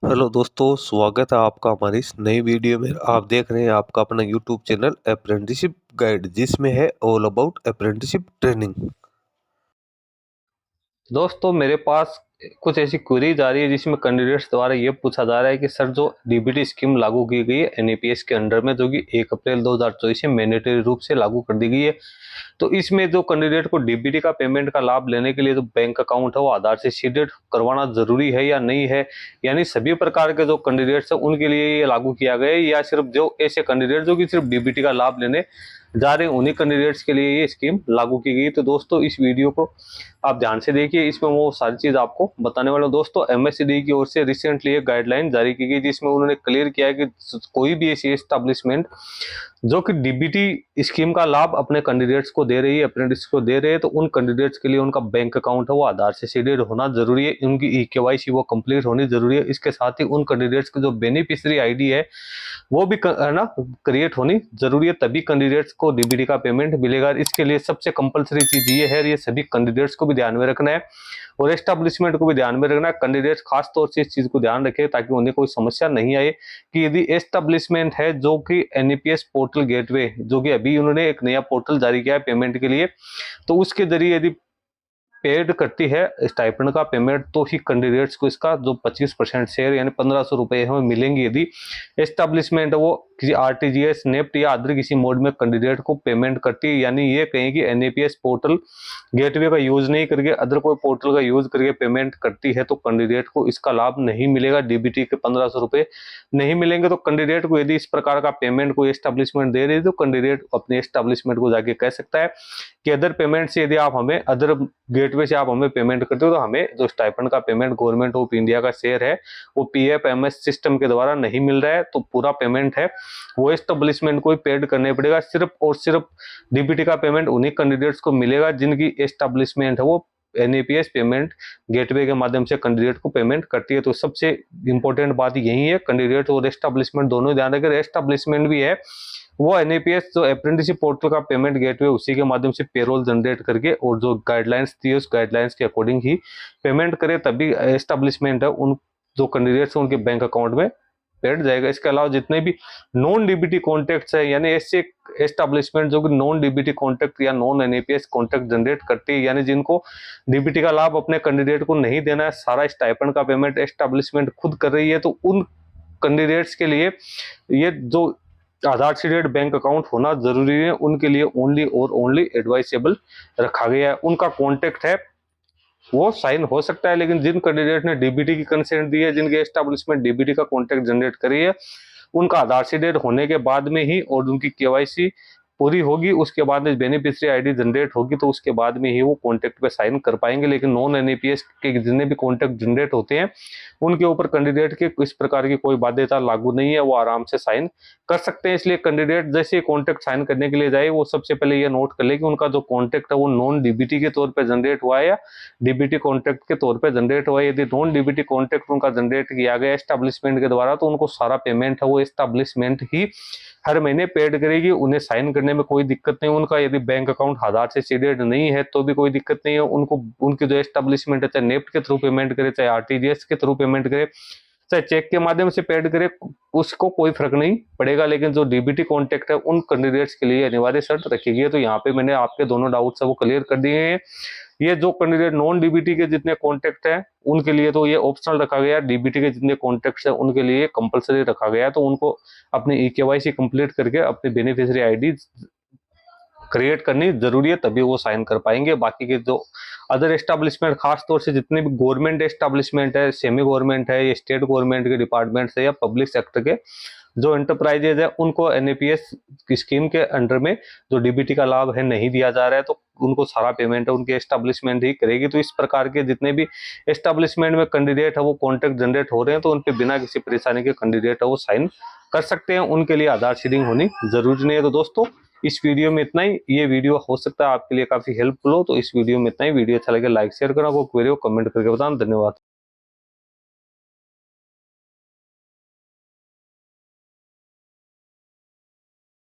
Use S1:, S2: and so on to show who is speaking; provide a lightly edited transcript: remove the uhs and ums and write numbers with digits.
S1: Hello दोस्तों, स्वागत है आपका हमारी इस नई वीडियो में। आप देख रहे हैं आपका अपना यूट्यूब चैनल अप्रेंटिसशिप गाइड, जिसमें है ऑल अबाउट अप्रेंटिसशिप ट्रेनिंग।
S2: दोस्तों मेरे पास कुछ ऐसी क्वेरीज आ रही है जिसमें कैंडिडेट्स द्वारा ये पूछा जा रहा है कि सर जो डीबीटी स्कीम लागू की गई है एनईपीएस के अंडर में, जो कि 1 अप्रैल 2024 से मैंडेटरी रूप से लागू कर दी गई है, तो इसमें जो कैंडिडेट को डीबीटी का पेमेंट का लाभ लेने के लिए जो बैंक अकाउंट है वो आधार से सीडेड करवाना जरूरी है या नहीं है। यानी सभी प्रकार के जो कैंडिडेट्स है उनके लिए ये लागू किया गया है, या सिर्फ जो ऐसे कैंडिडेट जो कि सिर्फ डीबीटी का लाभ लेने जा रहे हैं उन्हीं कैंडिडेट्स के लिए ये स्कीम लागू की गई। तो दोस्तों इस वीडियो को आप ध्यान से देखिए, इसमें वो सारी चीज आपको बताने वाला हूं। दोस्तों एमएससीडी की ओर से रिसेंटली एक गाइडलाइन जारी की गई जिसमें उन्होंने क्लियर किया है कि कोई भी ऐसी एस्टेब्लिशमेंट जो कि डीबीटी स्कीम का लाभ अपने कैंडिडेट्स को दे रही है, अप्रेंटिस को दे रहे हैं, तो उन कैंडिडेट्स के लिए उनका बैंक अकाउंट है वो आधार से सीडेड होना जरूरी है, उनकी ईकेवाईसी वो कंप्लीट होनी जरूरी है। इसके साथ ही उन कैंडिडेट्स की जो बेनिफिशियरी आईडी है वो भी है ना क्रिएट होनी जरूरी है, तभी कैंडिडेट्स को डीबीटी का पेमेंट मिलेगा। इसके लिए सबसे कंपलसरी चीज ये है, ये सभी कैंडिडेट्स को भी ध्यान में रखना है और एस्टेब्लिशमेंट को भी ध्यान में रखना है। कैंडिडेट्स खास तौर से इस चीज को ध्यान रखें ताकि उन्हें कोई समस्या नहीं आए कि यदि एस्टेब्लिशमेंट है जो कि एनईपीएस पोर्टल गेटवे, जो कि अभी उन्होंने एक नया पोर्टल जारी किया है पेमेंट के लिए, तो उसके जरिए यदि पेड करती है स्टाइपेंड का पेमेंट, तो ही कैंडिडेट्स को इसका जो 25% शेयर यानी 1500 रुपए हमें मिलेंगे। यदि एस्टेब्लिशमेंट वो किसी आरटीजीएस, नेफ्ट या अदर किसी मोड में कैंडिडेट को पेमेंट करती है, यानी ये कहें कि एनईपीएस पोर्टल गेटवे का यूज नहीं करके अदर कोई पोर्टल का यूज करके पेमेंट करती है, तो कैंडिडेट को इसका लाभ नहीं मिलेगा, डीबीटी के 1500 रुपए नहीं मिलेंगे। तो कैंडिडेट को यदि इस प्रकार का पेमेंट कोई एस्टेब्लिशमेंट दे रही है तो कैंडिडेट अपने एस्टेब्लिशमेंट को जाके कह सकता है कि अदर पेमेंट से यदि आप हमें अदर गेटवे से आप हमें पेमेंट करते हो तो हमें जो स्टाइपेंड का पेमेंट गवर्नमेंट ऑफ इंडिया का शेयर है वो पीएफएमएस सिस्टम के द्वारा नहीं मिल रहा है, तो पूरा पेमेंट है वो एस्टेब्लिशमेंट को ही पेड करने पड़ेगा। सिर्फ और सिर्फ डीबीटी का पेमेंट उन्हीं कैंडिडेट्स को मिलेगा जिनकी एस्टेब्लिशमेंट है वो एनईपीएस पेमेंट गेटवे के माध्यम से कैंडिडेट को पेमेंट करती है। तो सबसे इंपॉर्टेंट बात यही है, कैंडिडेट और एस्टेब्लिशमेंट दोनों ध्यान रखें। एस्टेब्लिशमेंट भी है वो एनईपीएस जो अप्रेंटिसशिप पोर्टल का पेमेंट गेटवे उसी के माध्यम से पेरोल जनरेट करके और जो गाइडलाइंस थी उस गाइडलाइंस के अकॉर्डिंग ही पेमेंट करे, तभी एस्टेब्लिशमेंट है उन जो कैंडिडेट्स उनके बैंक अकाउंट में पेड जाएगा। इसके अलावा जितने भी नॉन डीबीटी कॉन्टैक्ट्स है, यानी ऐसे एस्टेब्लिशमेंट जो कि नॉन डीबीटी कॉन्टैक्ट या नॉन एनईपीएस कॉन्टैक्ट जनरेट करती है, यानी जिनको डीबीटी का लाभ अपने कैंडिडेट को नहीं देना है, सारा स्टाइपेंड का पेमेंट एस्टेब्लिशमेंट खुद कर रही है, तो उन कैंडिडेट्स के लिए ये जो आधार सीडेड बैंक अकाउंट होना जरूरी है, उनके लिए ओनली और ओनली एडवाइसेबल रखा गया है। उनका कॉन्टेक्ट है वो साइन हो सकता है, लेकिन जिन कैंडिडेट ने डीबीटी की कंसेंट दी है, जिनके एस्टेब्लिशमेंट डीबीटी का कॉन्टेक्ट जनरेट करी है, उनका आधार सीडेड होने के बाद में ही और उनकी केवाईसी पूरी होगी, उसके बाद में बेनिफिशियरी आईडी जनरेट होगी, तो उसके बाद में ही वो कॉन्टेक्ट पे साइन कर पाएंगे। लेकिन नॉन एनईपीएस के जितने भी कॉन्टेक्ट जनरेट होते हैं उनके ऊपर कैंडिडेट के इस प्रकार की कोई बाध्यता लागू नहीं है, वो आराम से साइन कर सकते हैं। इसलिए कैंडिडेट जैसे कॉन्टेक्ट साइन करने के लिए जाए वो सबसे पहले ये नोट कर ले कि उनका जो कॉन्टेक्ट है वो नॉन डीबीटी के तौर पर जनरेट हुआ है या डीबीटी कॉन्टेक्ट के तौर पर जनरेट हुआ है। यदि नॉन डीबीटी कॉन्टेक्ट उनका जनरेट किया गया एस्टेब्लिशमेंट के द्वारा, तो उनको सारा पेमेंट है वो एस्टेब्लिशमेंट ही हर महीने पेड करेगी, उन्हें साइन करने में कोई दिक्कत नहीं। उनका यदि बैंक अकाउंट आधार से सीडेड नहीं है तो भी कोई दिक्कत नहीं है, उनको उनकी जो एस्टेब्लिशमेंट है चाहे नेफ्ट के थ्रू पेमेंट करे, चाहे आरटीजीएस के थ्रू पेमेंट करे, चाहे चेक के माध्यम से पेड करे, उसको कोई फर्क नहीं पड़ेगा। लेकिन जो डीबीटी कॉन्टेक्ट है उन कैंडिडेट्स के लिए अनिवार्य शर्त रखी गई है। तो यहाँ पे मैंने आपके दोनों डाउट्स है वो क्लियर कर दिए हैं। ये जो कैंडिडेट नॉन डीबीटी के जितने कॉन्टेक्ट है उनके लिए तो ये ऑप्शनल रखा गया, डीबीटी के जितने कॉन्टेक्ट है उनके लिए कंपलसरी रखा गया, तो उनको अपनी ईकेवाईसी कंप्लीट करके अपनी बेनिफिशियरी आईडी क्रिएट करनी जरूरी है, तभी वो साइन कर पाएंगे। बाकी के जो अदर एस्टेब्लिशमेंट, खास तौर से जितने भी गवर्नमेंट एस्टेब्लिशमेंट है, सेमी गवर्नमेंट है, या स्टेट गवर्नमेंट के डिपार्टमेंट है, या पब्लिक सेक्टर के जो एंटरप्राइजेज है, उनको एनईपीएस की स्कीम के अंडर में जो डीबीटी का लाभ है नहीं दिया जा रहा है, तो उनको सारा पेमेंट है उनके एस्टेब्लिशमेंट ही करेगी। तो इस प्रकार के जितने भी एस्टेब्लिशमेंट में कैंडिडेट है वो कॉन्टेक्ट जनरेट हो रहे हैं, तो उन पे बिना किसी परेशानी के कैंडिडेट है वो साइन कर सकते हैं, उनके लिए आधार सीडिंग होनी जरूरी नहीं है। तो दोस्तों इस वीडियो में इतना ही। ये वीडियो हो सकता है आपके लिए काफी हेल्पफुल हो, तो इस वीडियो में इतना ही। वीडियो अच्छा लगे लाइक शेयर करना, कोई क्वेरी हो कमेंट करके बताना। धन्यवाद।